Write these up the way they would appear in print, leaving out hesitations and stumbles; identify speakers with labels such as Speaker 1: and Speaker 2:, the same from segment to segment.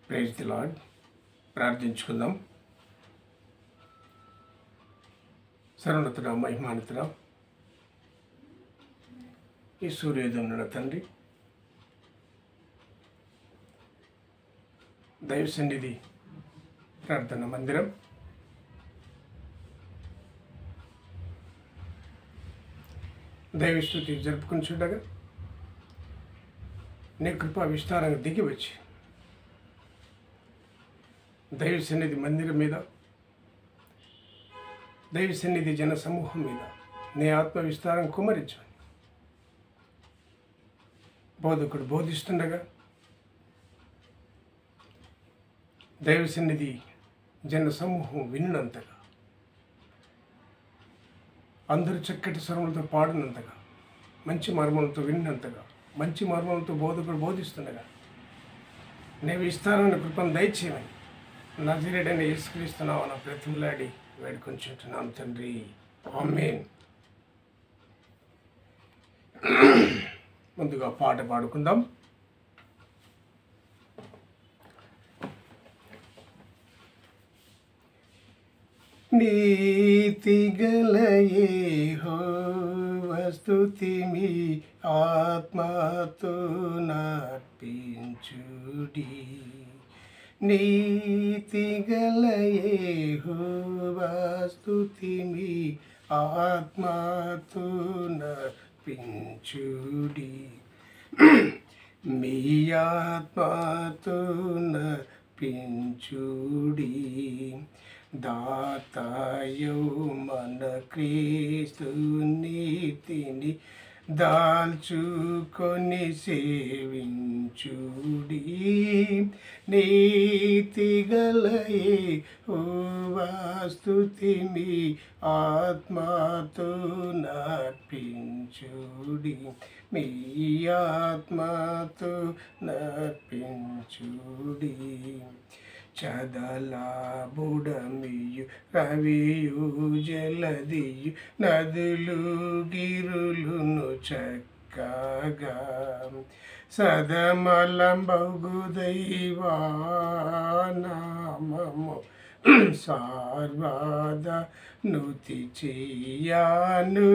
Speaker 1: Praise the lord. ప్రార్థించుకుందాం. సర్వోన్నతుడా, మహిమాన్వితుడా, ఈ సూర్యోదయం తండ్రి, దైవ సన్నిధి ప్రార్థన మందిరం దైవస్తుతి జరుపుకుని చూడగా నీ కృపా విస్తారంగా దిగి వచ్చి దైవ సన్నిధి మందిరం మీద, దైవ సన్నిధి జన సమూహం మీద నీ ఆత్మ విస్తారం కుమరించు. బోధకుడు బోధిస్తుండగా దైవ సన్నిధి జన సమూహం విన్నంతగా, అందరూ చక్కటి స్వరములతో పాడినంతగా, మంచి మర్మలతో విన్నంతగా, మంచి మర్మలతో బోధకుడు బోధిస్తుండగా నీ విస్తారమైన కృపను దయచేయమని నజరేయుడైన యేసుక్రీస్తు నామమున బ్రతిమలాడి వేడుకొంచుంటున్నాం తండ్రి. ఆమేన్. ముందుగా పాట పాడుకుందాం. నీతిగల యెహోవా స్తుతిమి ఆత్మతో నర్పించుడి. నీతిగల యెహోవా స్తుతిమి ఆత్మతో నర్పించుడి. మీ ఆత్మతో నర్పించుడి. దాతాయో మన క్రీస్తు నీతిని దాల్చుకొని సేవించుడి. నీతిగల యెహోవా స్తుతిమి ఆత్మతో నర్పించుడి. మీ ఆత్మతో నర్పించుడి. చదల బుడమియు రవియు జలదియు నదులు గిరులును చక్కగా సదమలంబగు దైవానామము సార్వాద నుతి చేయను.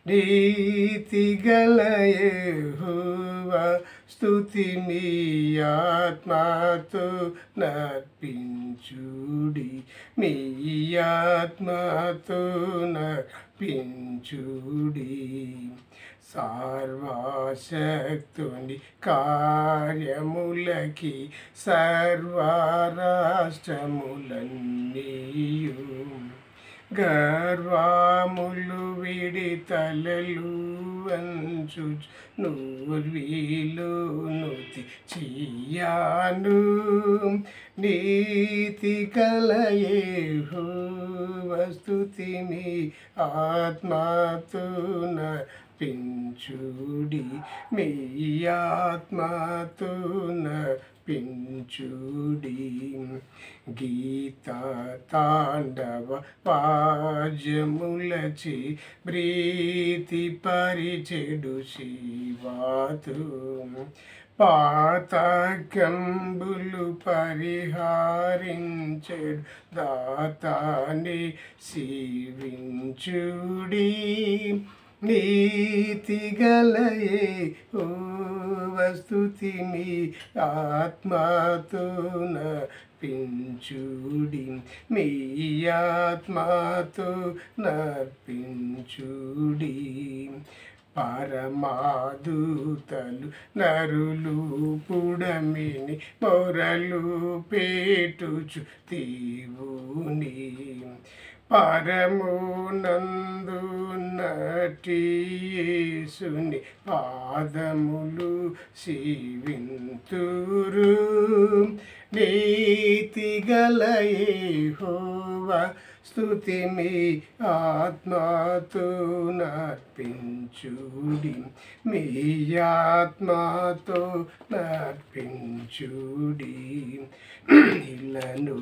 Speaker 1: నీతిగల యెహోవా స్తుతిమి ఆత్మతో నర్పించుడి. మీ ఆత్మతో నర్పించుడి. సర్వశక్తుని కార్యములకి సర్వరాష్ట్రములన్నీయు గర్వములు విడి తలలు వంచు నూర్వీలు నుతి చేయను. నీతిగల యెహోవా స్తుతిమి ఆత్మతో నర్పించుడి. మీ ఆత్మతో నర్పించుడి. గీత తాండవ వాద్యములచి ప్రీతి పరిచెడు శివాతు పాతకంబులు పరిహారించెడు దాతాని సేవించుడి. నీతిగల యెహోవా స్తుతిమి ఆత్మతో నర్పించుడి. మీ ఆత్మతో నర్పించుడి. పరమాదూతలు నరులు పుడమిని మొరలు పేటుచు దేవుని పరమునందు నటి యేసుని పాదములు సేవింతురు. నీతిగల యెహోవా స్తుతిమి ఆత్మతో నర్పించుడి. మీ ఆత్మతో నర్పించుడి. ఇలను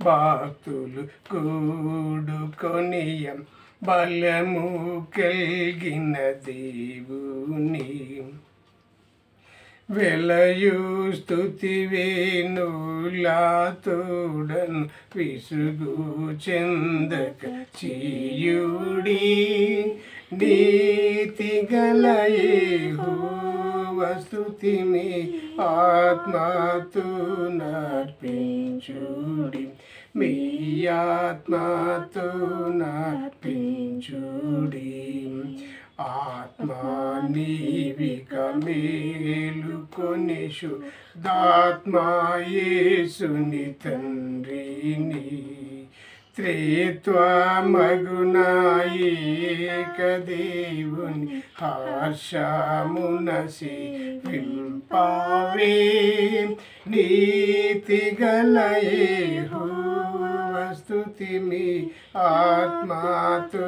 Speaker 1: భక్తులు కూడుకొనియం బలము కలిగిన దేవుని వెలయు స్తుతి వేణులాతుడన్ విసుగు చెందక చేయుడి నీతి గల యెహోవా స్తుతిని ఆత్మతో నర్పించుడి మీ ఆత్మతో నర్పించుడి ఆత్మా నీవిక మేలుకొని శుద్ధాత్మా యేసుని తండ్రిని త్రిత్వమగునాయేక దేవుని హర్షమున సేవింపవే నీతి గల యెహోవా స్తుతి మీ ఆత్మతో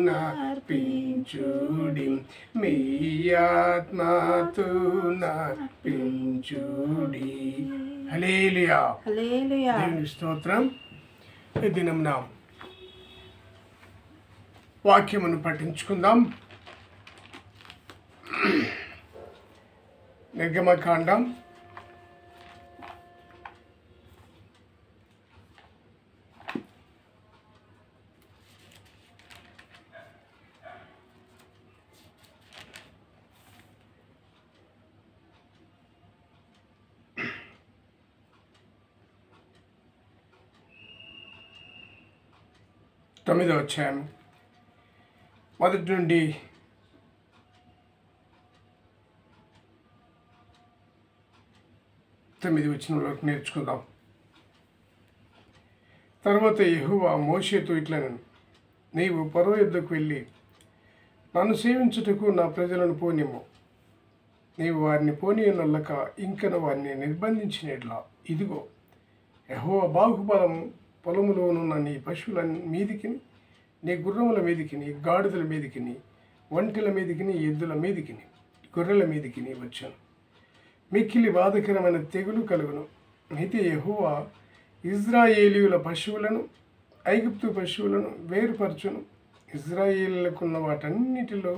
Speaker 1: నర్పించుడి మీ ఆత్మతో నర్పించుడి. హల్లెలూయా
Speaker 2: హల్లెలూయా.
Speaker 1: దేవుని స్తోత్రం. ఈ దినమున వాక్యమును పఠించుకుందాం. నిర్గమకాండం 9వ అధ్యాయం 1 నుండి 9 వచనంలోకి నేర్చుకుందాం. తర్వాత యెహోవా మోషేతో ఇట్లనెను, నీవు ఫరో యొద్దకు వెళ్ళి నన్ను సేవించుటకు నా ప్రజలను పోనిమ్ము. నీవు వారిని పోనీయనొల్లక ఇంకను వారిని నిర్బంధించినట్లా ఇదిగో యెహోవా బాహుబలం పొలములోనున్న నీ పశువుల మీదికిని, నీ గుర్రముల మీదికిని, గాడిదల మీదికిని, ఒంటెల మీదికిని, ఎద్దుల మీదికిని, గొర్రెల మీదికిని వచ్చాను. మిక్కిలి బాధకరమైన తెగులు కలుగును. అయితే యెహోవా ఇజ్రాయేలీయుల పశువులను ఐగుప్తు పశువులను వేరుపరచును. ఇజ్రాయేలులకున్న వాటన్నిటిలో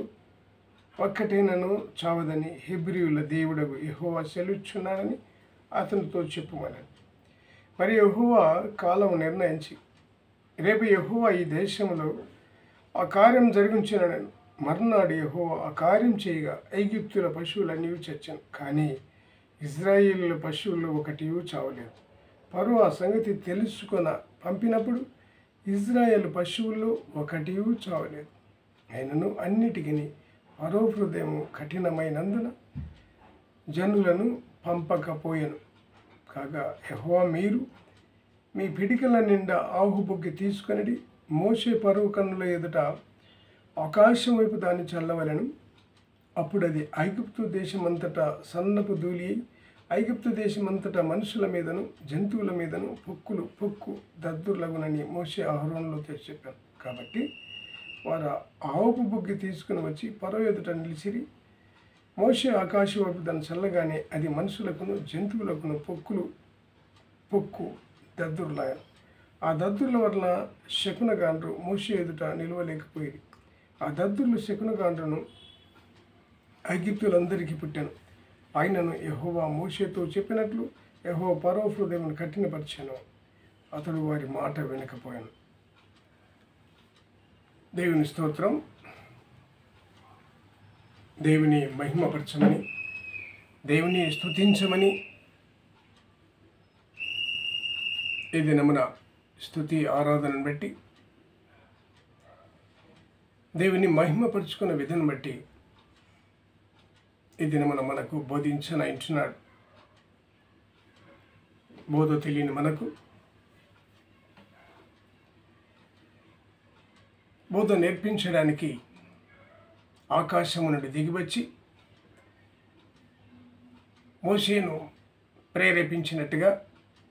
Speaker 1: ఒక్కటేనను చావదని హెబ్రీయుల దేవుడగు యెహోవా సెలుచున్నాడని అతనితో చెప్పుమని. మరి యెహోవా కాలం నిర్ణయించి రేపు యెహోవా ఈ దేశంలో ఆ కార్యం జరిగించినను. మర్నాడు యెహోవా ఆ కార్యం చేయగా ఐగుప్తుల పశువులన్నీ చచ్చాను, కానీ ఇజ్రాయేలుల పశువులు ఒకటి చావలేదు. ఫరో ఆ సంగతి తెలుసుకొన పంపినప్పుడు ఇజ్రాయేల్ పశువుల్లో ఒకటి చావలేదు. అయినను అన్నిటికీ ఫరో హృదయం కఠినమైనందున జనులను పంపకపోయెను. కాగా యెహోవా మీరు మీ పిడికల నిండా ఆహు బొగ్గి తీసుకొనిడి మోషే ఫరో కన్నుల ఎదుట ఆకాశం వైపు దాన్ని చల్లవలెను. అప్పుడు అది ఐగుప్తు దేశమంతటా సన్నపు ధూళి, ఐగుప్తు దేశమంతటా మనుషుల మీదను జంతువుల మీదను పొక్కు దద్దుర్లగునని మోషే అహరోనులతో చెప్పాను. కాబట్టి వారు ఆవుపు బొగ్గి తీసుకుని వచ్చి ఫరో ఎదుట నిలిచిరి. మోషే ఆకాశం వైపు దాన్ని చల్లగానే అది మనుషులకును జంతువులకును పొక్కు దద్దుర్లాయను. ఆ దద్దుర్ల వల్ల శకునగాండ్రు మోషే ఎదుట నిలవలేకపోయింది. ఆ దద్దుర్లు శకునగాండ్రును ఐగుప్తులందరికీ పుట్టాను. ఆయనను యెహోవా మోషేతో చెప్పినట్లు యెహోవా ఫరో హృదయం కఠినపరిచాను, అతడు వారి మాట వినకపోయాను. దేవుని స్తోత్రం. దేవుని మహిమపరచమని, దేవుని స్తుతించమని ఈ దినమున స్తుతి ఆరాధనను బట్టి, దేవుని మహిమపరుచుకున్న విధానం బట్టి ఈ దినమున మనకు బోధించనంటున్నాడు. బోధ తెలియని మనకు బోధ నేర్పించడానికి ఆకాశము నుండి దిగివచ్చి మోషేను ప్రేరేపించినట్టుగా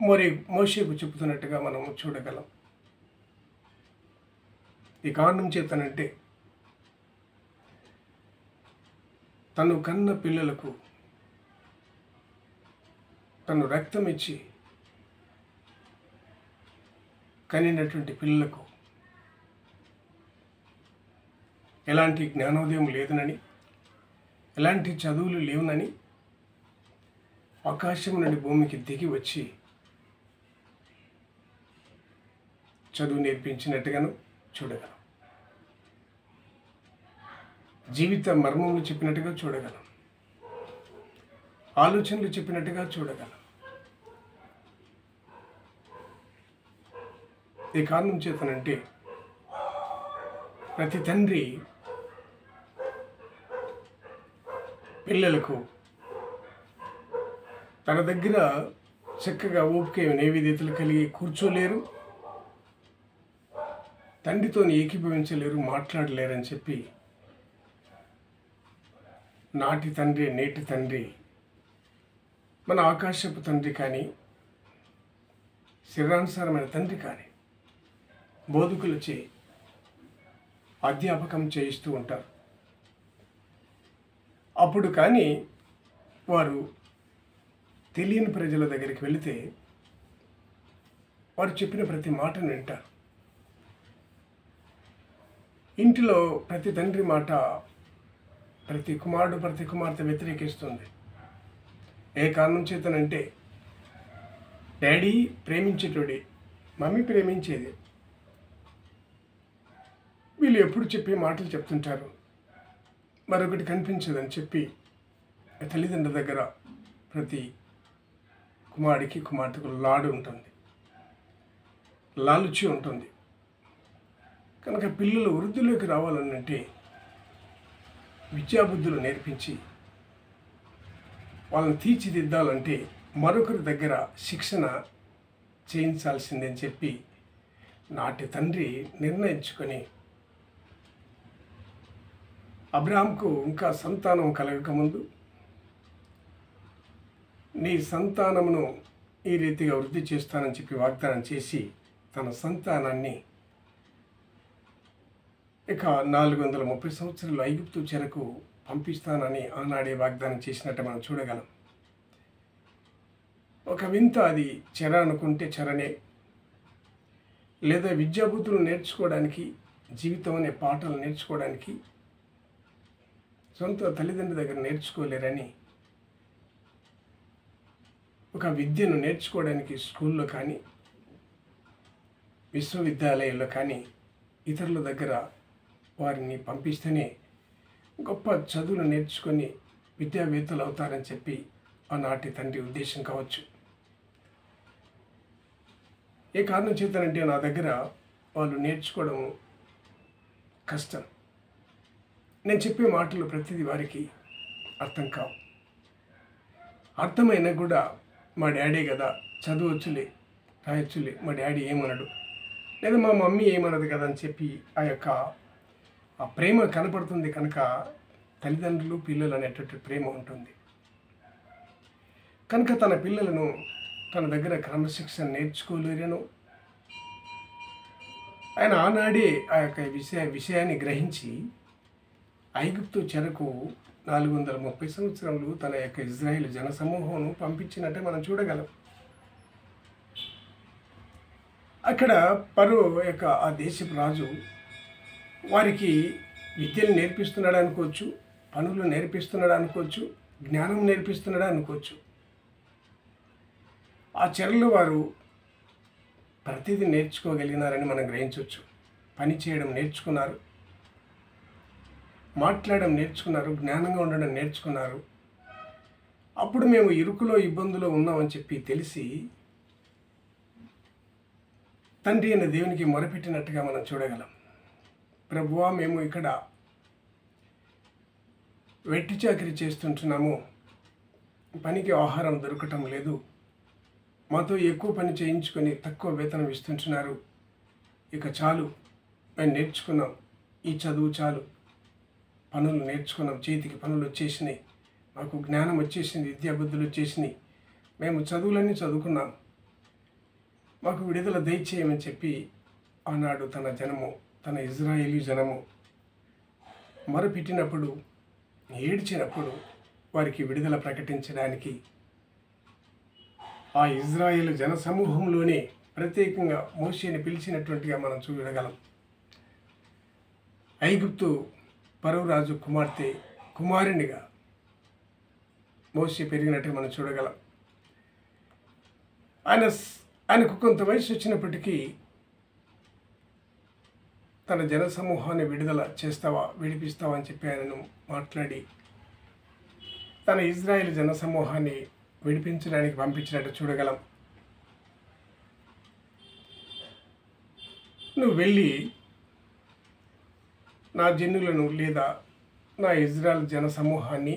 Speaker 1: మోషేకు చెబుతున్నట్టుగా మనము చూడగలం. ఈ కారణం చేతనంటే తను కన్న పిల్లలకు తను రక్తం ఇచ్చి కనినటువంటి పిల్లలకు ఎలాంటి జ్ఞానోదయం లేదనని, ఎలాంటి చదువులు లేవునని ఆకాశం నుండి భూమికి దిగి వచ్చి చదువు నేర్పించినట్టుగాను చూడగలం. జీవిత మర్మములు చెప్పినట్టుగా చూడగలం. ఆలోచనలు చెప్పినట్టుగా చూడగలం. ఈ కారణం చేతనంటే ప్రతి తండ్రి పిల్లలకు తన దగ్గర చక్కగా ఓపిక నైవేద్యతలు కలిగి కూర్చోలేరు, తండ్రితో ఏకీభవించలేరు, మాట్లాడలేరని చెప్పి నాటి తండ్రి నేటి తండ్రి మన ఆకాశపు తండ్రి కానీ శరీరానుసారమైన తండ్రి కానీ బోధకులచే అధ్యాపకం చేయిస్తూ ఉంటారు. అప్పుడు కానీ వారు తెలియని ప్రజల దగ్గరికి వెళితే వారు చెప్పిన ప్రతి మాటను వింటారు. ఇంటిలో ప్రతి తండ్రి మాట ప్రతి కుమారుడు ప్రతి కుమార్తె వ్యతిరేకిస్తుంది. ఏ కారణం చేతనంటే డాడీ ప్రేమించేటోడే, మమ్మీ ప్రేమించేది. వీళ్ళు ఎప్పుడు చెప్పే మాటలు చెప్తుంటారు, మరొకటి కనిపించదని చెప్పి తల్లిదండ్రుల దగ్గర ప్రతి కుమారుడికి కుమార్తెకు లాడు ఉంటుంది, లాలుచి ఉంటుంది. కనుక పిల్లలు వృద్ధిలోకి రావాలనంటే విద్యాబుద్ధులు నేర్పించి వాళ్ళని తీర్చిదిద్దాలంటే మరొకరి దగ్గర శిక్షణ చేయించాల్సిందని చెప్పి నాటి తండ్రి నిర్ణయించుకొని అబ్రాహాముకు ఇంకా సంతానం కలగకముందు నీ సంతానమును ఈ రీతిగా వృద్ధి చేస్తానని చెప్పి వాగ్దానం చేసి తన సంతానాన్ని ఇక 430 సంవత్సరాలు ఐగుప్తు చెరకు పంపిస్తానని ఆనాడే వాగ్దానం చేసినట్టు మనం చూడగలం. ఒక వింత, అది చెర అనుకుంటే చెరనే, లేదా విద్యాబుద్ధులు నేర్చుకోవడానికి, జీవితం అనే పాఠాలు నేర్చుకోవడానికి సొంత తల్లిదండ్రుల దగ్గర నేర్చుకోలేరని ఒక విద్యను నేర్చుకోవడానికి స్కూల్లో కానీ విశ్వవిద్యాలయాల్లో కానీ ఇతరుల దగ్గర వారిని పంపిస్తేనే గొప్ప చదువులు నేర్చుకొని విద్యావేత్తలు అవుతారని చెప్పి ఆనాటి తండ్రి ఉద్దేశం కావచ్చు. ఏ కారణం చేతనంటే నా దగ్గర వాళ్ళు నేర్చుకోవడం కష్టం, నేను చెప్పే మాటలు ప్రతిదీ వారికి అర్థం కావు, అర్థమైనా కూడా మా డాడీ కదా చదవచ్చులే రాయొచ్చులే, మా డాడీ ఏమనడు, లేదా మా మమ్మీ ఏమనదు కదా అని చెప్పి ఆ ప్రేమ కనపడుతుంది. కనుక తల్లిదండ్రులు పిల్లలు అనేటటువంటి ప్రేమ ఉంటుంది. కనుక తన పిల్లలను తన దగ్గర క్రమశిక్షణ నేర్చుకోలేరను ఆయన ఆనాడే ఆ యొక్క విషయాన్ని గ్రహించి ఐగుప్తు చెరకు 430 సంవత్సరాలు తన యొక్క ఇజ్రాయేల్ జనసమూహం పంపించినట్టే మనం చూడగలం. అక్కడ పరో యొక్క ఆ దేశపు రాజు వారికి విద్యలు నేర్పిస్తున్నాడు అనుకోవచ్చు, పనులు నేర్పిస్తున్నాడు అనుకోవచ్చు, జ్ఞానం నేర్పిస్తున్నాడు అనుకోవచ్చు. ఆ చెరలో వారు ప్రతిదీ నేర్చుకోగలిగినారని మనం గ్రహించవచ్చు. పని చేయడం నేర్చుకున్నారు, మాట్లాడడం నేర్చుకున్నారు, జ్ఞానంగా ఉండడం నేర్చుకున్నారు. అప్పుడు మేము ఇరుకులో ఇబ్బందులో ఉన్నామని చెప్పి తెలిసి తండ్రి అయిన దేవునికి మొరపెట్టినట్టుగా మనం చూడగలం. ప్రభువా, మేము ఇక్కడ వెట్టి చాకరీ చేస్తుంటున్నాము, పనికి ఆహారం దొరకటం లేదు, మాతో ఎక్కువ పని చేయించుకొని తక్కువ వేతనం ఇస్తుంటున్నారు, ఇక చాలు, మేము నేర్చుకున్నాం, ఈ చదువు చాలు, పనులు నేర్చుకున్నాం, చేతికి పనులు వచ్చేసినాయి, మాకు జ్ఞానం వచ్చేసింది, విద్యాబుద్ధులు వచ్చేసినాయి, మేము చదువులన్నీ చదువుకున్నాం, మాకు విడుదల దయచేయమని చెప్పి ఆనాడు తన ఇజ్రాయేలీ జనము మొరపెట్టినప్పుడు, ఏడ్చినప్పుడు వారికి విడుదల ప్రకటించడానికి ఆ ఇజ్రాయేల్ జన సమూహంలోనే ప్రత్యేకంగా మోషేని పిలిచినటువంటిగా మనం చూడగలం. ఐగుప్తు ఫరో రాజు కుమార్తె కుమారునిగా మోషే పెరిగినట్టుగా మనం చూడగలం. ఆయన ఆయనకు కొంత వయసు వచ్చినప్పటికీ తన జనసమూహాన్ని విడిపిస్తావా అని చెప్పి ఆయనను మాట్లాడి తన ఇజ్రాయేల్ జనసమూహాన్ని విడిపించడానికి పంపించినట్టు చూడగలం. నువ్వు వెళ్ళి నా జనులను లేదా నా ఇజ్రాయెల్ జనసమూహాన్ని,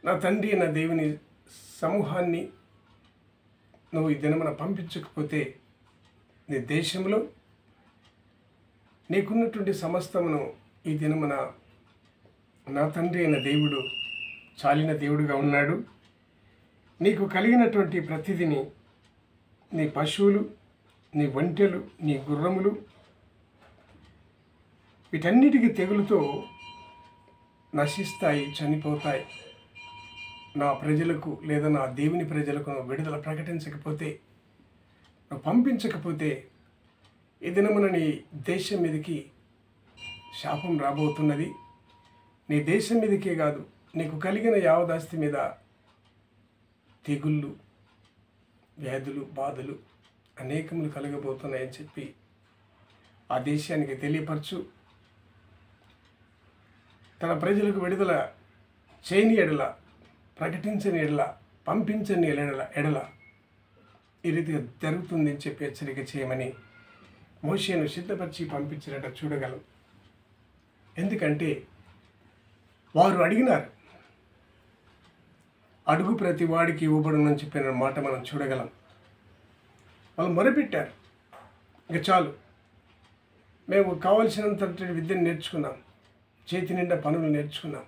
Speaker 1: నా తండ్రి నా దేవుని సమూహాన్ని నువ్వు ఈ దినమున పంపించకపోతే నీ దేశంలో నీకున్నటువంటి సమస్తమును ఈ దినమున నా తండ్రి అయిన దేవుడు చాలిన దేవుడుగా ఉన్నాడు. నీకు కలిగినటువంటి ప్రతిదిని, నీ పశువులు, నీ ఒంటెలు, నీ గుర్రములు, వీటన్నిటికీ తెగులుతో నశిస్తాయి, చనిపోతాయి. నా ప్రజలకు లేదా నా దేవుని ప్రజలకు నువ్వు విడుదల ప్రకటించకపోతే, నువ్వు పంపించకపోతే ఈ దినమున నీ దేశం మీదకి శాపం రాబోతున్నది. నీ దేశం మీదకే కాదు, నీకు కలిగిన యావదాస్తి మీద తెగుళ్ళు, వ్యాధులు, బాధలు అనేకములు కలగబోతున్నాయని చెప్పి ఆ దేశానికి తెలియపరచు. తన ప్రజలకు విడుదల చేయని ఎడల, ప్రకటించని ఎడల, పంపించని ఎడల ఈ రీతిగా జరుగుతుందని చెప్పి హెచ్చరిక చేయమని మోషేను సిద్ధపరిచి పంపించినట్టు చూడగలం. ఎందుకంటే వారు అడిగినారు, అడుగు ప్రతి వాడికి ఇవ్వబడునని చెప్పిన మాట మనం చూడగలం. వాళ్ళు మొరపెట్టారు, ఇక చాలు, మేము కావలసినంత విద్యను నేర్చుకున్నాం, చేతి నిండా పనులు నేర్చుకున్నాం,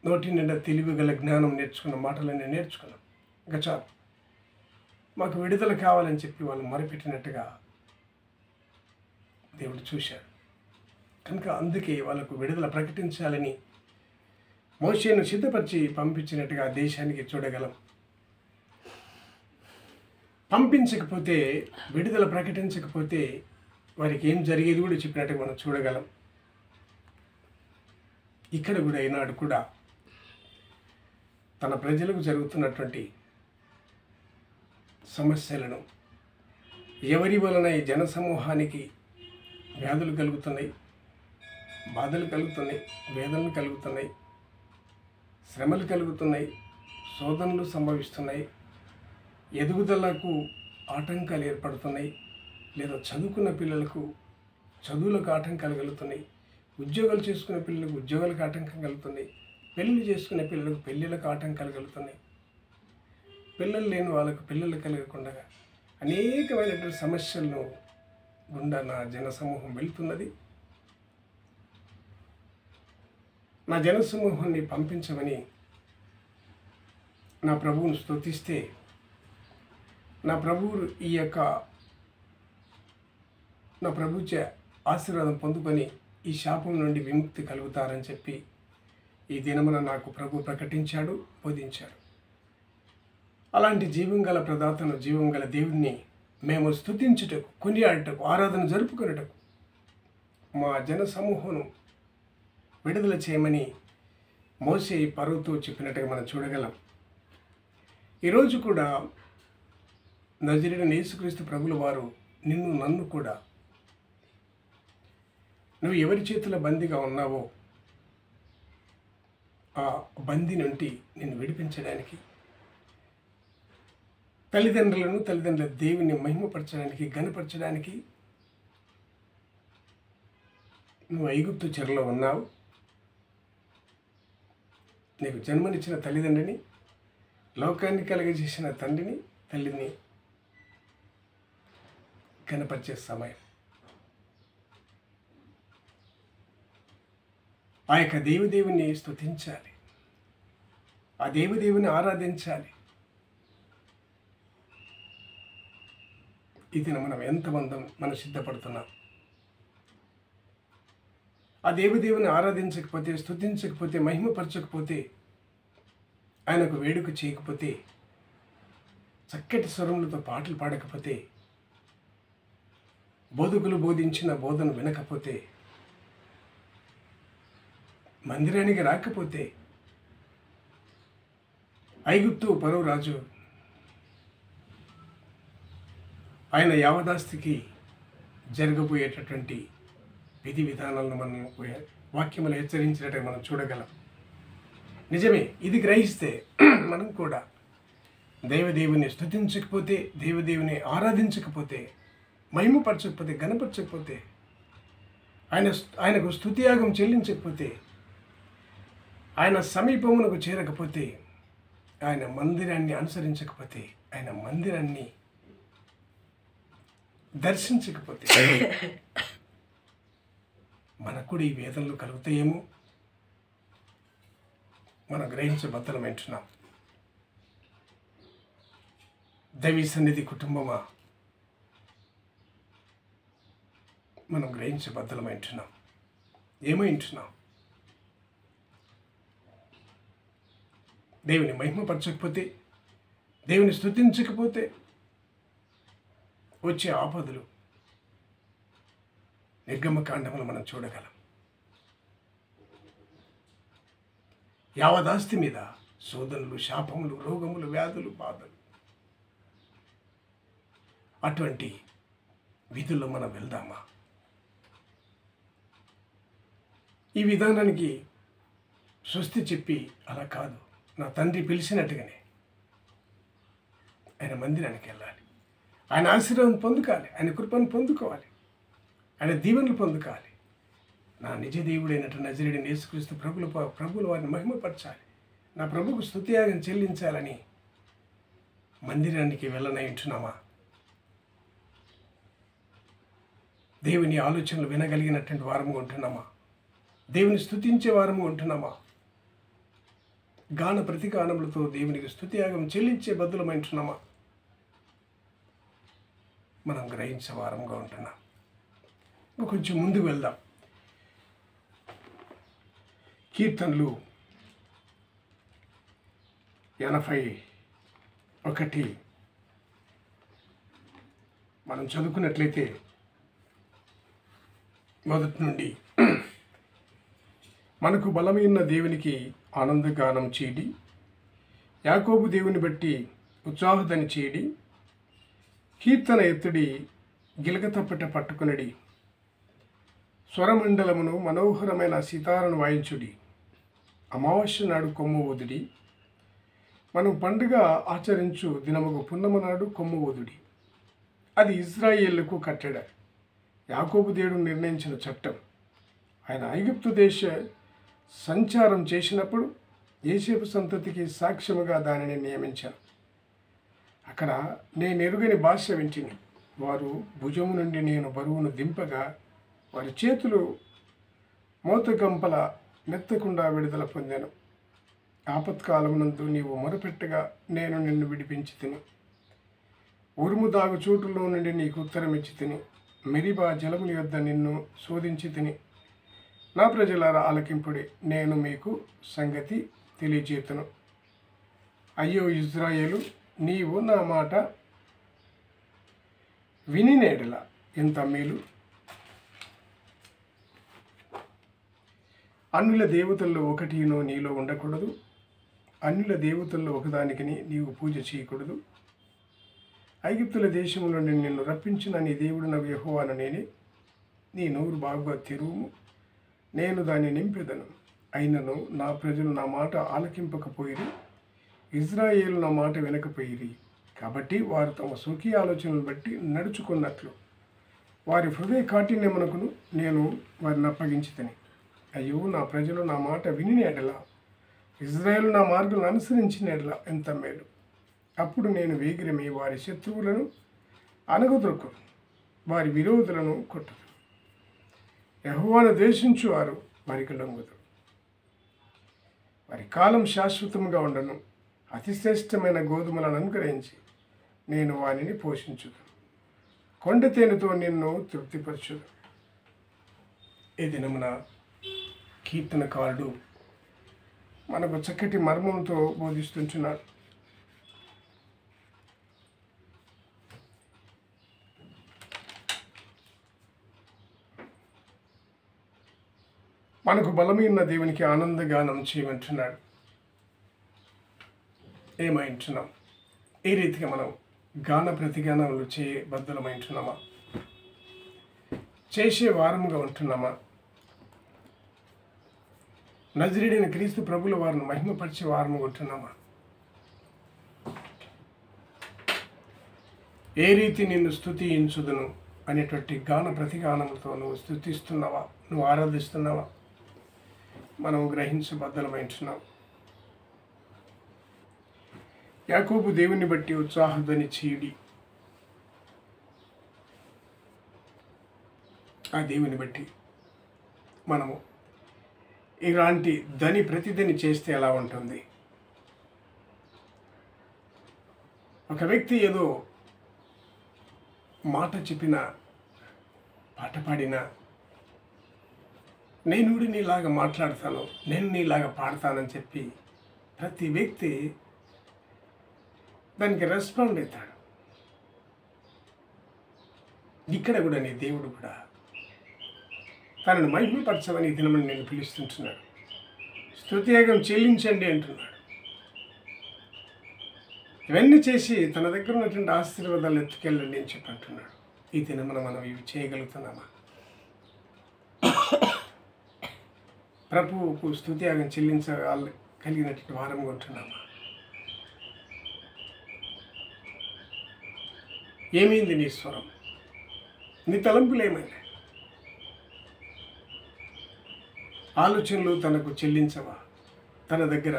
Speaker 1: నోటి నిండా తెలివి గల జ్ఞానం నేర్చుకున్నాం, మాటలన్నీ నేర్చుకున్నాం, ఇక చాలు, మాకు విడుదల కావాలని చెప్పి వాళ్ళు మొరపెట్టినట్టుగా దేవుడు చూశాడు. కనుక అందుకే వాళ్ళకు విడుదల ప్రకటించాలని మోషేను సిద్ధపరిచి పంపించినట్టుగా దేశానికి చూడగలం. పంపించకపోతే, విడుదల ప్రకటించకపోతే వారికి ఏం జరిగేది కూడా చెప్పినట్టుగా మనం చూడగలం. ఇక్కడ కూడా ఈనాడు కూడా తన ప్రజలకు జరుగుతున్నటువంటి సమస్యలను, ఎవరి వలన ఈ జనసమూహానికి వ్యాధులు కలుగుతున్నాయి, బాధలు కలుగుతున్నాయి, వేదనలు కలుగుతున్నాయి, శ్రమలు కలుగుతున్నాయి, శోధనలు సంభవిస్తున్నాయి, ఎదుగుదలకు ఆటంకాలు ఏర్పడుతున్నాయి, లేదా చదువుకున్న పిల్లలకు చదువులకు ఆటంకాలు కలుగుతున్నాయి, ఉద్యోగాలు చేసుకునే పిల్లలకు ఉద్యోగాలకు ఆటంకం కలుగుతున్నాయి, పెళ్లి చేసుకునే పిల్లలకు పెళ్ళిళ్ళకు ఆటంకాలు కలుగుతున్నాయి, పిల్లలు లేని వాళ్ళకు పిల్లలు కలగకుండా అనేకమైనటువంటి సమస్యలను గుండా నా జనసమూహం వెళ్తున్నది. నా జనసమూహాన్ని పంపించమని నా ప్రభువును స్తుతిస్తే, నా ప్రభువు నా ప్రభుచే ఆశీర్వాదం పొందుకొని ఈ శాపం నుండి విముక్తి కలుగుతారని చెప్పి ఈ దినమున నాకు ప్రభు ప్రకటించాడు, బోధించాడు. అలాంటి జీవం గల ప్రదాతను, జీవం గల దేవుణ్ణి మేము స్తుతించుటకు, కొనియాడుటకు, ఆరాధన జరుపుకునేటకు మా జనసమూహం విడుదల చేయమని మోషే పరోతో చెప్పినట్టుగా మనం చూడగలం. ఈరోజు కూడా నజరేయుడైన యేసుక్రీస్తు ప్రభుల వారు నిన్ను, నన్ను కూడా నువ్వు ఎవరి చేతుల బందీగా ఉన్నావో ఆ బందీ నుండి నిన్ను విడిపించడానికి, తల్లిదండ్రుల దేవుని మహిమపరచడానికి, ఘనపరచడానికి నువ్వు ఐగుప్తు చెరలో ఉన్నావు. నీకు జన్మనిచ్చిన తల్లిదండ్రిని, లోకాన్ని కలగజేసిన తండ్రిని, తల్లిని ఘనపరిచే సమయం. ఆ యొక్క దేవదేవుని స్తుతించాలి, ఆ దేవదేవుని ఆరాధించాలి. ఇది మనం ఎంతమంది మనం సిద్ధపడుతున్నాం. ఆ దేవదేవుని ఆరాధించకపోతే, స్తుతించకపోతే, మహిమపరచకపోతే, ఆయనకు వేడుక చేయకపోతే, చక్కటి స్వరములతో పాటలు పాడకపోతే, బోధకులు బోధించిన బోధన వినకపోతే, మందిరానికి రాకపోతే, ఐగుప్తు పరో రాజు ఆయన యావదాస్తికి జరగబోయేటటువంటి విధి విధానాలను మనం వాక్యములు హెచ్చరించినట్టు మనం చూడగలం. నిజమే, ఇది గ్రహిస్తే మనం కూడా దేవదేవుని స్తుతించకపోతే, దేవదేవుని ఆరాధించకపోతే, మహిమపరచకపోతే, గణపరచకపోతే, ఆయనకు స్తుతియాగం చెల్లించకపోతే, ఆయన సమీపమునకు చేరకపోతే, ఆయన మందిరాన్ని అనుసరించకపోతే, ఆయన మందిరాన్ని దర్శించకపోతే మనకు కూడా ఈ వేదనలు కలుగుతాయేమో మనం గ్రహించబద్దలం వింటున్నాం. దైవీ సన్నిధి కుటుంబమా, మనం గ్రహించబద్దలం వింటున్నాం. ఏమో వింటున్నాం? దేవుని మహిమపరచకపోతే, దేవుని స్తుతించకపోతే వచ్చే ఆపదలు నిర్గమకాండములు మనం చూడగలం. యావదాస్తి మీద శోధనలు, శాపములు, రోగములు, వ్యాధులు, బాధలు. అటువంటి విధుల్లో మనం వెళ్దామా? ఈ విధానానికి స్వస్తి చెప్పి, అలా కాదు, నా తండ్రి పిలిచినట్టుగానే ఆయన మందిరానికి వెళ్ళాలి, ఆయన ఆశీర్వాదం పొందుకోవాలి, ఆయన కృపను పొందుకోవాలి, ఆయన దీవెనలు పొందుకోవాలి. నా నిజ దేవుడైనట్టు నజరేయుడైన యేసుక్రీస్తు ప్రభువుల వారిని మహిమపరచాలి, నా ప్రభువుకు స్తుతియాగం చెల్లించాలని మందిరానికి వెళ్ళనై ఉంటున్నామా? దేవుని ఆలోచనలు వినగలిగినటువంటి వారముగా ఉంటున్నామా? దేవుని స్తుతించే వారముగా ఉంటున్నామా? గాన ప్రతిగానములతో దేవునికి స్తుతియాగం చెల్లించే బద్దులమైంటున్నామా? మనం గ్రహించే వారంగా ఉంటున్నాం. కొంచెం ముందుకు వెళ్దాం. కీర్తనలు 81 మనం చదువుకున్నట్లయితే మొదటి నుండి, మనకు బలమైన దేవునికి ఆనందగానం చేయడి, యాకోబు దేవుని బట్టి ఉత్సాహదని చేయడి, కీర్తన ఎత్తుడి, గిలగతప్పట పట్టుకునడి, స్వరమండలమును మనోహరమైన సితారను వాయించుడి, అమావాస్య నాడు కొమ్ము ఊదుడి, మనం పండుగ ఆచరించు దినముగు పున్నమ నాడు కొమ్ము ఊదుడి. అది ఇజ్రాయేళ్లకు కట్టడ, యాకోబు దేవుడు నిర్ణయించిన చట్టం. ఆయన ఐగుప్తు దేశ సంచారం చేసినప్పుడు యోసేపు సంతతికి సాక్ష్యముగా దానిని నియమించాను. అక్కడ నేను ఎరుగని భాష వింటిని, వారు భుజము నుండి నేను బరువును దింపగా వారి చేతులు మోతగంపల మెత్తకుండా విడుదల పొందాను. ఆపత్కాలమునందు నీవు మొరపెట్టగా నేను నిన్ను విడిపించి తిని, ఉరుము దాగు చోటులో నుండి నీకు ఉత్తరం ఇచ్చి తిని, మెరిబా జలముని యొద్ద నిన్ను శోధించి తిని. నా ప్రజలారా ఆలకింపుడి, నేను మీకు సంగతి తెలియజేతును. అయ్యో ఇజ్రాయేలు, నీవు నా మాట వినినేడల ఎంత మేలు. అన్యుల దేవతల్లో ఒకటినో నీలో ఉండకూడదు, అన్యుల దేవతల్లో ఒకదానికి నీవు పూజ చేయకూడదు. ఐగుప్తుల దేశము నుండి నిన్ను రప్పించిన నీ దేవుడు నాకు యెహోవాను నేనే. నీ నోరు బాగుగా తెరువుము, నేను దాన్ని నింపెదను. అయినను నా ప్రజలు నా మాట ఆలకింపకపోయిరి, ఇజ్రాయేలు నా మాట వినకపోయిరి. కాబట్టి వారు తమ స్వకీయ ఆలోచనలు బట్టి నడుచుకున్నట్లు వారి హృదయ కాఠిన్యమునకును నేను వారిని అప్పగించితిని. అయ్యో నా ప్రజలు నా మాట విని ఎడల, ఇజ్రాయేలు నా మార్గాలను అనుసరించిన ఎడల ఎంత మేలు. అప్పుడు నేను వేగిరమి వారి శత్రువులను అనగదొరకు, వారి విరోధులను కొట్టదు. యెహోవాను ద్వేషించు వారు వారికి లొంగుదురు. వారి కాలం శాశ్వతముగా ఉండను. అతి శ్రేష్టమైన గోధుమలను అనుగ్రహించి నేను వారిని పోషించుదు. కొండ తేనెతో నిన్ను తృప్తిపరచుదు. ఈ దినమున కీర్తనకారుడు మనకు చక్కటి మర్మంతో బోధిస్తుంటున్నాడు. మనకు బలమైన దేవునికి ఆనందగానం చేయమంటున్నాడు. ఏమంటున్నాం? ఏ రీతిగా మనం గాన ప్రతిగానములు చేయబద్ధులమైంటున్నామా? చేసే వారముగా ఉంటున్నామా? నజరేయుడైన క్రీస్తు ప్రభుల వారిని మహిమపరిచే వారముగా ఉంటున్నామా? ఏ రీతి నిన్ను స్తుతించుదును అనేటువంటి గాన ప్రతిగానములతో నువ్వు స్తుతిస్తున్నావా? నువ్వు ఆరాధిస్తున్నావా? మనం గ్రహించబద్ధలమైంటున్నాం. యాకోబు దేవుని బట్టి ఉత్సాహధ్వని చేయుడి. ఆ దేవుని బట్టి మనము ఇలాంటి ధ్వని ప్రతిధ్వని చేస్తే ఎలా ఉంటుంది? ఒక వ్యక్తి ఏదో మాట చెప్పిన, పాట పాడిన, నేను నీలాగా మాట్లాడతాను, నేను నీలాగా పాడతానని చెప్పి ప్రతి వ్యక్తి దానికి రెస్పాండ్ అవుతాడు. ఇక్కడ కూడా నీ దేవుడు కూడా తనను మహిమపరచమని ఈ దినమని నేను పిలుస్తుంటున్నాడు. స్తుతియాగం చెల్లించండి అంటున్నాడు. ఇవన్నీ చేసి తన దగ్గర ఉన్నటువంటి ఆశీర్వాదాలు ఎత్తుకెళ్ళండి అని చెప్పి అంటున్నాడు. ఈ దినమున మనం ఇవి చేయగలుగుతున్నామా? ప్రభువుకు స్తుతియాగం చెల్లించగలిగినటువంటి వారంగా ఉంటున్నామా? ఏమైంది నీ స్వరం? నీ తలంపులు ఏమైనా? ఆలోచనలు తనకు చెల్లించవా? తన దగ్గర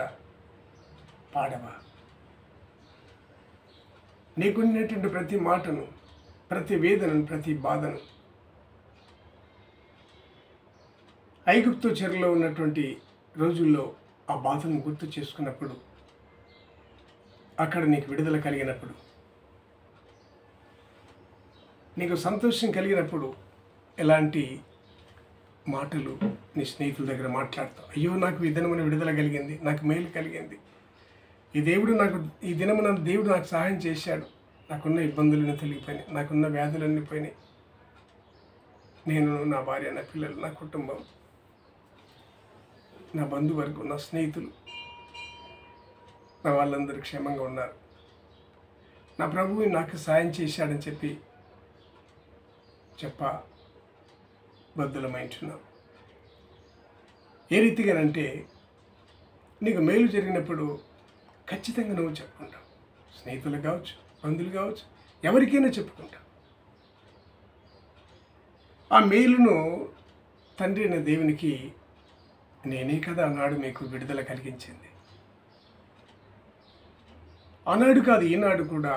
Speaker 1: పాడవా? నీకున్నటువంటి ప్రతి మాటను, ప్రతి వేదనను, ప్రతి బాధను, ఐగుప్తు చెరలో ఉన్నటువంటి రోజుల్లో ఆ బాధను గుర్తు చేసుకున్నప్పుడు, అక్కడ నీకు విడుదల కలిగినప్పుడు, నీకు సంతోషం కలిగినప్పుడు ఎలాంటి మాటలు నీ స్నేహితుల దగ్గర మాట్లాడతావు? అయ్యో, నాకు ఈ దినమున విడుదల కలిగింది, నాకు మేలు కలిగింది, ఈ దినమున దేవుడు నాకు సహాయం చేశాడు, నాకున్న ఇబ్బందులన్నీ తొలగిపోయినాయి, నాకున్న వ్యాధులన్నీ పోయినాయి, నేను, నా భార్య, నా పిల్లలు, నా కుటుంబం, నా బంధువర్గం, నా స్నేహితులు, నా వాళ్ళందరూ క్షేమంగా ఉన్నారు, నా ప్రభువు నాకు సహాయం చేశాడని చెప్పి బద్ధులమైంటున్నాం. ఏ రీతిగానంటే నీకు మేలు జరిగినప్పుడు ఖచ్చితంగా నువ్వు చెప్పుకుంటావు. స్నేహితులు కావచ్చు, బంధువులు కావచ్చు, ఎవరికైనా చెప్పుకుంటావు. ఆ మేలును తండ్రి అయిన దేవునికి నేనే కదా ఆనాడు మీకు విడుదల కలిగించింది. ఆనాడు కాదు, ఈనాడు కూడా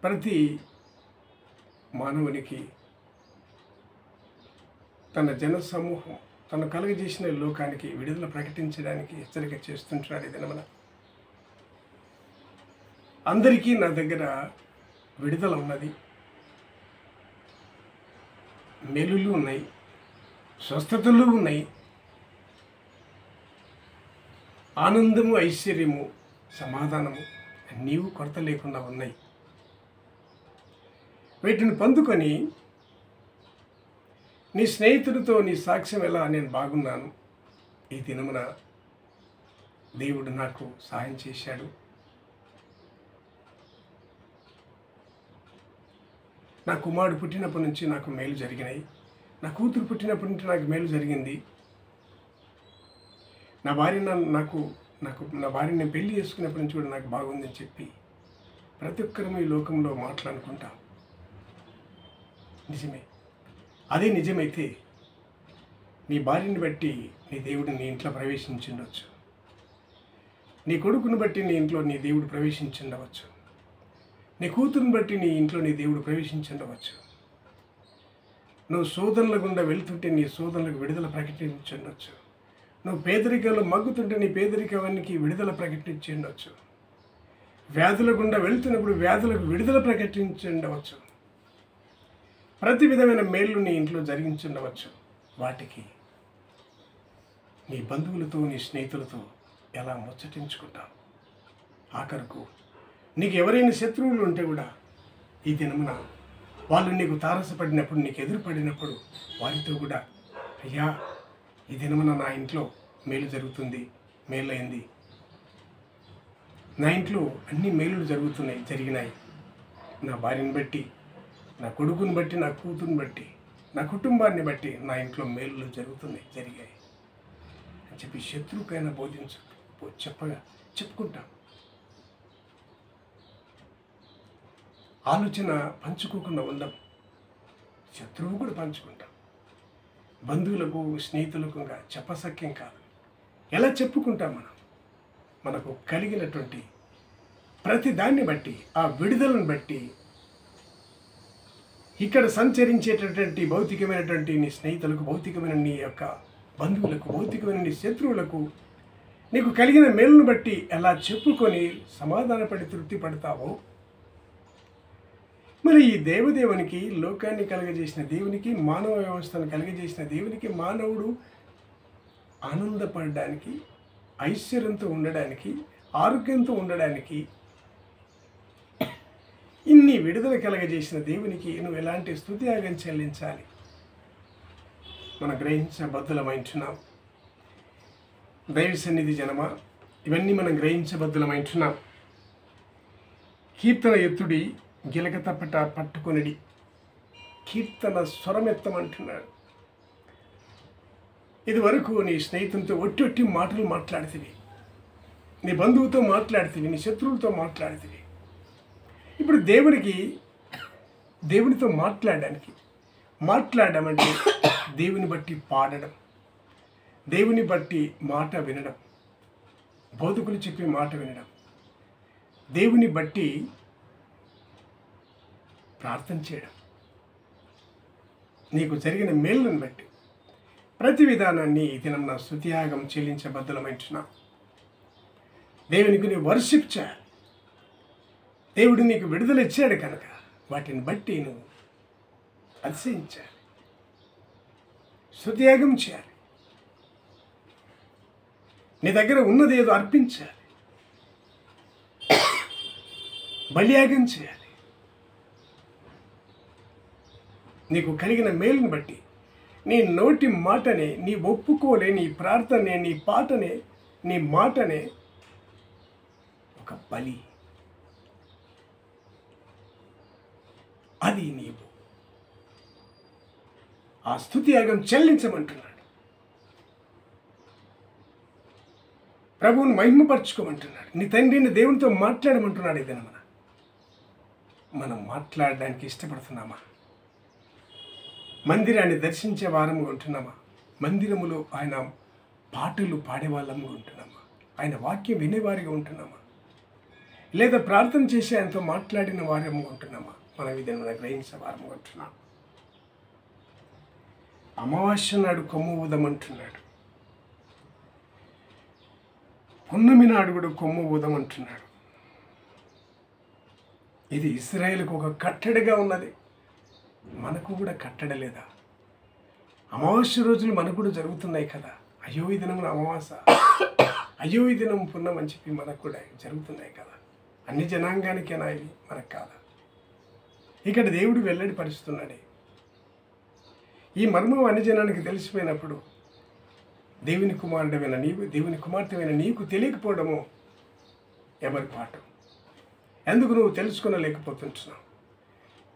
Speaker 1: ప్రతి మానవునికి తన జన సమూహం తను కలుగజేసిన లోకానికి విడుదల ప్రకటించడానికి హెచ్చరిక చేస్తుంటున్నాడు. ఈ దినమున అందరికీ నా దగ్గర విడుదల ఉన్నది, మేలులు ఉన్నాయి, స్వస్థతలు ఉన్నాయి, ఆనందము, ఐశ్వర్యము, సమాధానము నీవు కొరత లేకుండా ఉన్నాయి. వీటిని పొందుకొని నీ స్నేహితుడితో నీ సాక్ష్యం ఎలా నేను బాగున్నాను, ఈ దినమున దేవుడు నాకు సహాయం చేశాడు, నా కుమారుడు పుట్టినప్పటి నుంచి నాకు మేలు జరిగినాయి, నా కూతురు పుట్టినప్పటి నుంచి నాకు మేలు జరిగింది, నా భార్య నేను పెళ్లి చేసుకున్నప్పటి నుంచి కూడా నాకు బాగుందని చెప్పి ప్రతి ఒక్కరూ ఈ లోకంలో మాట్లాడుకుంటాం. నిజమే. అదే నిజమైతే నీ భార్యని బట్టి నీ దేవుడు నీ ఇంట్లో ప్రవేశించుండవచ్చు, నీ కొడుకుని బట్టి నీ ఇంట్లో నీ దేవుడు ప్రవేశించుండవచ్చు, నీ కూతురుని బట్టి నీ ఇంట్లో నీ దేవుడు ప్రవేశించుండవచ్చు. నువ్వు శోధనల గుండా వెళ్తుంటే నీ శోధనలకు విడుదల ప్రకటించుండవచ్చు, నువ్వు పేదరికంలో మగ్గుతుంటే నీ పేదరికానికి విడుదల ప్రకటించుండవచ్చు, వ్యాధుల గుండా వెళ్తున్నప్పుడు వ్యాధులకు విడుదల ప్రకటించుండవచ్చు, ప్రతి విధమైన మేళ్ళు నీ ఇంట్లో జరిగించుండవచ్చు. వాటికి నీ బంధువులతో నీ స్నేహితులతో ఎలా ముచ్చటించుకుంటావు? ఆఖరకు నీకు ఎవరైనా శత్రువులు ఉంటే కూడా ఈ దినమున వాళ్ళు నీకు తారసపడినప్పుడు, నీకు ఎదురుపడినప్పుడు వారితో కూడా, అయ్యా, ఈ దినమున నా ఇంట్లో మేలు జరుగుతుంది, మేలైంది, నా ఇంట్లో అన్ని మేలులు జరిగినాయి. నా భార్యను బట్టి, నా కొడుకుని బట్టి, నా కూతురుని బట్టి, నా కుటుంబాన్ని బట్టి నా ఇంట్లో మేలులు జరిగాయి అని చెప్పి శత్రువుకైనా చెప్పుకుంటాం. ఆలోచన పంచుకోకుండా ఉండం. శత్రువు కూడా పంచుకుంటాం. బంధువులకు, స్నేహితులకు చెప్పసక్యం కాదు. ఎలా చెప్పుకుంటాం మనకు కలిగినటువంటి ప్రతి దాన్ని బట్టి, ఆ విడుదలను బట్టి, ఇక్కడ సంచరించేటటువంటి భౌతికమైనటువంటి నీ స్నేహితులకు, భౌతికమైన నీ యొక్క బంధువులకు, భౌతికమైన నీ శత్రువులకు నీకు కలిగిన మేలును బట్టి ఎలా చెప్పుకొని సమాధానపడి తృప్తి పడతావో, మరి ఈ దేవదేవునికి, లోకాన్ని కలగజేసిన దేవునికి, మానవ వ్యవస్థను కలగజేసిన దేవునికి, మానవుడు ఆనందపడడానికి, ఐశ్వర్యంతో ఉండడానికి, ఆరోగ్యంతో ఉండడానికి, ఇన్ని విడుదల కలగజేసిన దేవునికి నువ్వు ఎలాంటి స్తుతియాగం చెల్లించాలి? మనం గ్రహించబద్ధులమైంటున్నాం. దైవ సన్నిధి జనమా, ఇవన్నీ మనం గ్రహించబద్ధులమైంటున్నాం. కీర్తన ఎత్తుడి, గిలక తప్పట పట్టుకొనిడి, కీర్తన స్వరమెత్తమంటున్నాడు. ఇది వరకు నీ స్నేహితునితో ఒట్టి మాటలు మాట్లాడుతీవి, నీ బంధువుతో మాట్లాడుతీవి, నీ శత్రువులతో మాట్లాడుతీవి. ఇప్పుడు దేవునితో మాట్లాడడం అంటే దేవుని బట్టి పాడడం, దేవుని బట్టి మాట వినడం, బోధకులు చెప్పే మాట వినడం, దేవుని బట్టి ప్రార్థన చేయడం, నీకు జరిగిన మేలును బట్టి ప్రతి విధానాన్ని ఈ దినం నా స్తుతియాగం చెల్లించబద్ధులమైంటున్నా. దేవునికి నీవు వర్షిప్ చేయాలి. దేవుడు నీకు విడుదల ఇచ్చాడు కనుక వాటిని బట్టి నువ్వు అతిశయించాలి, స్తుతియాగం చేయాలి. నీ దగ్గర ఉన్నది ఏదో అర్పించాలి, బలియాగం చేయాలి. నీకు కలిగిన మేలును బట్టి నీ నోటి మాటనే, నీ ఒప్పుకోలే, నీ ప్రార్థనే, నీ పాటనే, నీ మాటనే ఒక బలి. అది నీవు ఆ స్తుతియాగం చెల్లించమంటున్నాడు. ప్రభువుని మహిమపరచుకోమంటున్నాడు. నీ తండ్రిని దేవునితో మాట్లాడమంటున్నాడు. ఇదే మనం మాట్లాడడానికి ఇష్టపడుతున్నామా? మందిరాన్ని దర్శించే వారముగా ఉంటున్నామా? మందిరములో ఆయన పాటలు పాడేవాళ్ళముగా ఉంటున్నామా? ఆయన వాక్యం వినేవారిగా ఉంటున్నామా? లేదా ప్రార్థన చేసి ఆయనతో మాట్లాడిన వారముగా ఉంటున్నామా? మనం ఇదేమన్నా గ్రహించే వారముగా ఉంటున్నాం. అమావాస్య నాడు కొమ్ము ఊదమంటున్నాడు, పున్నమి నాడు కూడా కొమ్ము ఊదమంటున్నాడు. ఇది ఇశ్రాయేలుకు ఒక కట్టడిగా ఉన్నది. మనకు కూడా కట్టడలేదా? అమావాస్య రోజులు మనకు కూడా జరుగుతున్నాయి కదా. అయ్యో ఈ దినం అమావాస్య, అయ్యో ఈ దినం పున్నం అని చెప్పి మనకు కూడా జరుగుతున్నాయి కదా. అన్ని జనాంగానికేనా ఇవి? మనకు కాదా? ఇక్కడ దేవుడు వెల్లడి పరుస్తున్నాడే. ఈ మర్మం అన్ని జనానికి తెలిసిపోయినప్పుడు దేవుని కుమారుడమైన నీవు, దేవుని కుమార్తెమైన నీకు తెలియకపోవడము ఎవరి పాటు? ఎందుకు నువ్వు తెలుసుకొనలేకపోతుంటున్నావు?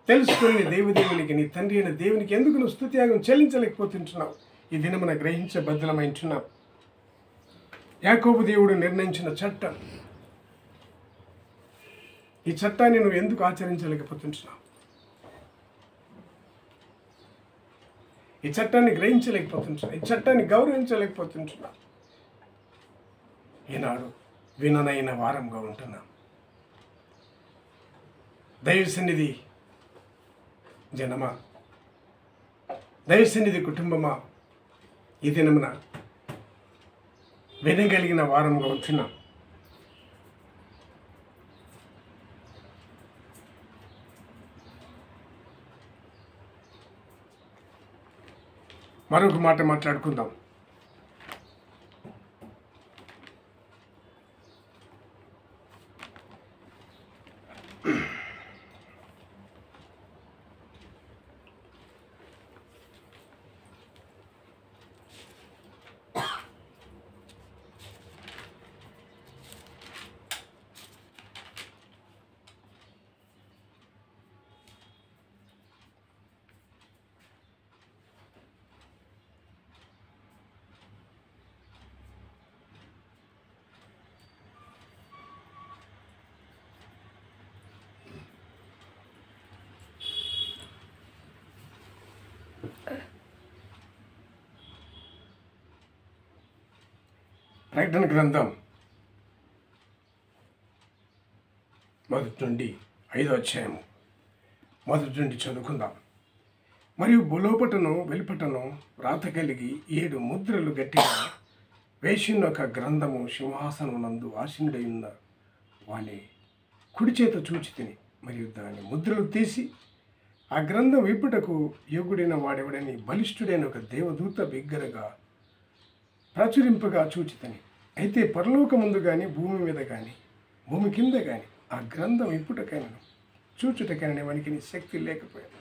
Speaker 1: తెలుసుకుని దేవునికి, నీ తండ్రి అయిన దేవునికి ఎందుకు నువ్వు స్తుతియాగం చెల్లించలేకపోతుంటున్నావు? ఈ దినమున గ్రహించబద్ధులమైంటున్నావు. యాకోబు దేవుడు నిర్ణయించిన చట్టం, ఈ చట్టాన్ని నువ్వు ఎందుకు ఆచరించలేకపోతుంటున్నావు? ఈ చట్టాన్ని గ్రహించలేకపోతుంటున్నావు, ఈ చట్టాన్ని గౌరవించలేకపోతుంటున్నావు. ఈనాడు విననైన వారంగా ఉంటున్నాం. దైవ సన్నిధి జనమా, దైవ సన్నిధి కుటుంబమా, ఈ దినమున వినగలిగిన వారంగా ఉంటున్నాం. మరొక మాట మాట్లాడుకుందాం. ప్రకటన గ్రంథం 1 నుండి 5వ అధ్యాయము 1 నుండి చదువుకుందాం. మరియు లోపటను వెలుపటను వ్రాత కలిగి 7 ముద్రలు గట్టిగా వేసిన ఒక గ్రంథము సింహాసనమునందు ఆసీనుడై ఉన్న వాని కుడి చేత చూచి తిని, మరియు దాని ముద్రలు తీసి ఆ గ్రంథం విప్పుటకు యోగుడైన వాడెవడని బలిష్ఠుడైన ఒక దేవదూత బిగ్గరగా ప్రచురింపగా చూచితని. అయితే పరలోకముందు కానీ భూమి మీద కానీ భూమి కింద కానీ ఆ గ్రంథం ఇప్పుటకైనను చూచుటకైనా వానికి శక్తి లేకపోయాను.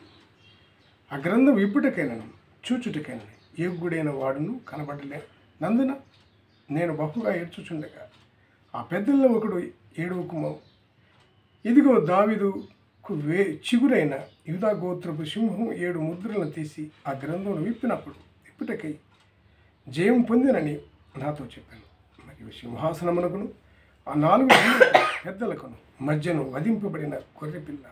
Speaker 1: ఆ గ్రంథం ఇప్పుటకైనను చూచుటకైనా యోగ్యుడైన వాడును కనబడలే నందున నేను బహుగా ఏడ్చుచుండగా ఆ పెద్దల్లో ఒకడు ఏడువకుమో, ఇదిగో దావీదుకు చిగురైన యూదా గోత్రపు సింహం 7 ముద్రలను తీసి ఆ గ్రంథం విప్పుటకై జయం పొందినని నాతో చెప్పాను. మరియు సింహాసనమునకును ఆ 4 పెద్దలకును మధ్యను వధింపబడిన గొర్రెపిల్ల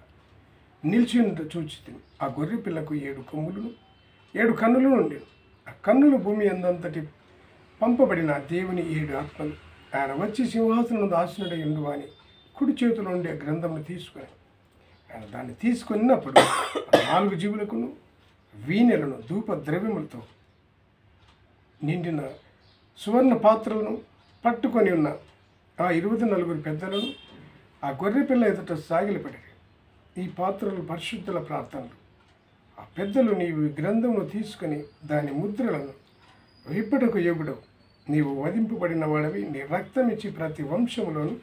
Speaker 1: నిలిచి చూచితిని. ఆ గొర్రెపిల్లకు 7 కొమ్ములను 7 కన్నులు ఉండేవి. ఆ కన్నులు భూమి అందంతటి పంపబడిన దేవుని 7 ఆత్మలు. ఆయన వచ్చి సింహాసనం ఆసీనుడై ఉండు అని కుడి చేతిలో ఉండే గ్రంథమును తీసుకొని ఆయన దాన్ని తీసుకున్నప్పుడు 4 జీవులకును వీణెలను ధూప ద్రవ్యములతో నిండిన సువర్ణ పాత్రలను పట్టుకొని ఉన్న ఆ 24 పెద్దలను ఆ గొర్రెపిల్ల ఎదుట సాగిలపడి, ఈ పాత్రలు పరిశుద్ధుల ప్రార్థనలు. ఆ పెద్దలు నీవు ఈ గ్రంథమును తీసుకొని దాని ముద్రలను విప్పటకు యోగుడవు, నీవు వధింపబడిన వాడవి, నీ రక్తం ఇచ్చి ప్రతి వంశములోను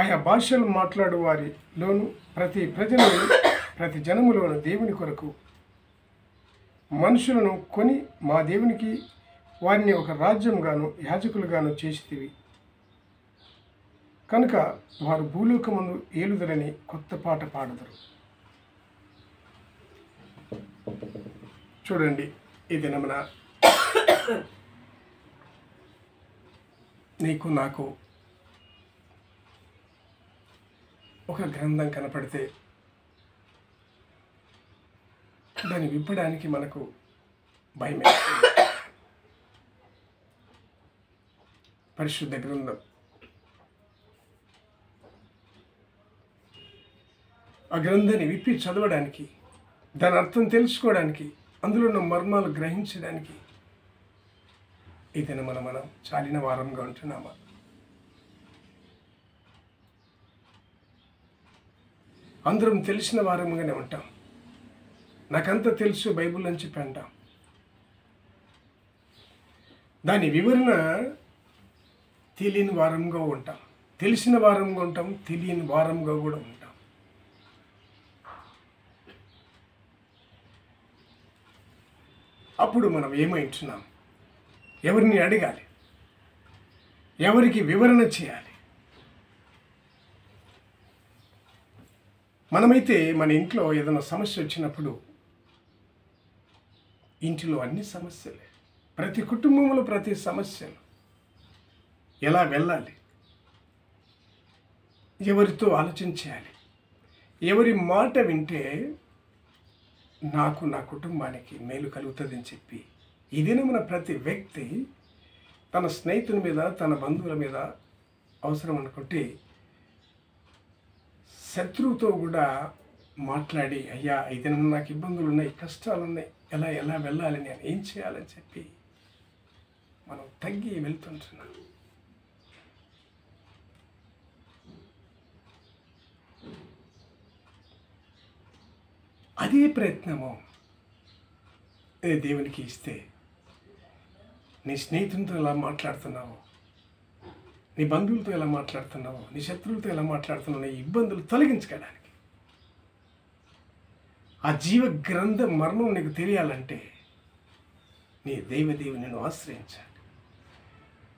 Speaker 1: ఆయా భాషలు మాట్లాడు వారిలోను ప్రతి ప్రజలను ప్రతి జనములోను దేవుని కొరకు మనుషులను కొని మా దేవునికి వారిని ఒక రాజ్యంగాను యాజకులుగాను చేసితివి కనుక వారు భూలోకమందు ఏలుదరని కొత్త పాట పాడదరు. చూడండి, ఈ దినమున నీకు నాకు ఒక గ్రంథం కనపడితే దాన్ని విప్పడానికి మనకు భయం. పరిశుద్ధ గ్రంథం ఆ గ్రంథాన్ని విప్పి చదవడానికి, దాని అర్థం తెలుసుకోవడానికి, అందులో ఉన్న మర్మాలు గ్రహించడానికి ఇతను మనం చాలిన వారంగా ఉంటున్నామా? అందరం తెలిసిన వారంగానే ఉంటాం. నాకంతా తెలుసు బైబిల్ అని చెప్పి అంటాం. దాని వివరణ తెలియని వారంగా ఉంటాం, తెలిసిన వారంగా ఉంటాం, తెలియని వారంగా కూడా ఉంటాం. అప్పుడు మనం ఏమైంటున్నాం? ఎవరిని అడగాలి? ఎవరికి వివరణ చేయాలి? మనమైతే మన ఇంట్లో ఏదైనా సమస్య వచ్చినప్పుడు, ఇంటిలో అన్ని సమస్యలే, ప్రతి కుటుంబంలో ప్రతి సమస్యలు, ఎలా వెళ్ళాలి, ఎవరితో ఆలోచించాలి, ఎవరి మాట వింటే నాకు నా కుటుంబానికి మేలు కలుగుతుందని చెప్పి ఇదేనా మన ప్రతి వ్యక్తి తన స్నేహితుని మీద తన బంధువుల మీద అవసరం అనుకుంటే శత్రువుతో కూడా మాట్లాడి, అయ్యా ఇదేనా నాకు ఇబ్బందులు ఉన్నాయి, కష్టాలు ఉన్నాయి, ఎలా వెళ్ళాలి, నేను ఏం చేయాలని చెప్పి మనం తగ్గి వెళ్తుంటున్నాం. అదే ప్రయత్నము దేవునికి ఇస్తే, నీ స్నేహితులతో ఎలా మాట్లాడుతున్నావు, నీ బంధువులతో ఎలా మాట్లాడుతున్నావు, నీ శత్రువులతో ఎలా మాట్లాడుతున్నావు, నీ ఇబ్బందులు తొలగించుకోవడానికి ఆ జీవ గ్రంథ మర్మం నీకు తెలియాలంటే నీ దేవుని నువ్వు ఆశ్రయించాలి.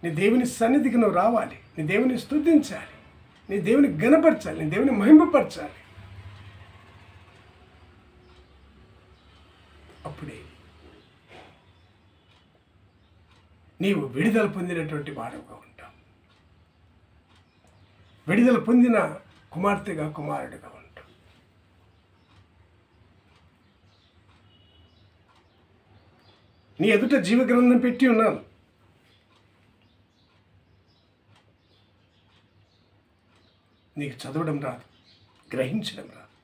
Speaker 1: నీ దేవుని సన్నిధికి నువ్వు రావాలి, నీ దేవుని స్తుతించాలి, నీ దేవుని ఘనపరచాలి, నీ దేవుని మహింపపరచాలి. అప్పుడే నీవు విడుదల పొందినటువంటి వాడుగా ఉంటావు, విడుదల పొందిన కుమార్తెగా కుమారుడిగా ఉంటావు. నీ ఎదుట జీవగ్రంథం పెట్టి ఉన్నాను. నీకు చదవడం రాదు, గ్రహించడం రాదు,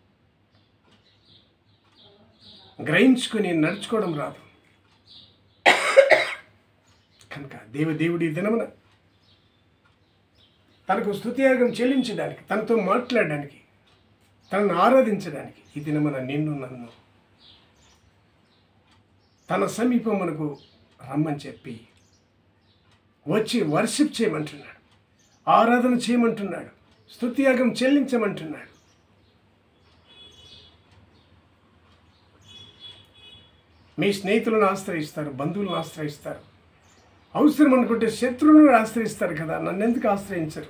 Speaker 1: గ్రహించుకొని నడుచుకోవడం రాదు. కనుక దేవుడి దినమున తనకు స్తుతియాగం చెల్లించడానికి, తనతో మాట్లాడడానికి, తనను ఆరాధించడానికి ఈ దినమున నిన్ను నన్ను తన సమీపమునకు రమ్మని చెప్పి వచ్చి వర్షిప్ చేయమంటున్నాడు, ఆరాధన చేయమంటున్నాడు, స్తుతియాగం చెల్లించమంటున్నాడు. మీ స్నేహితులను ఆశ్రయిస్తారు, బంధువులను ఆశ్రయిస్తారు, అవసరం అనుకుంటే శత్రువులను ఆశ్రయిస్తారు కదా, నన్నెందుకు ఆశ్రయించరు?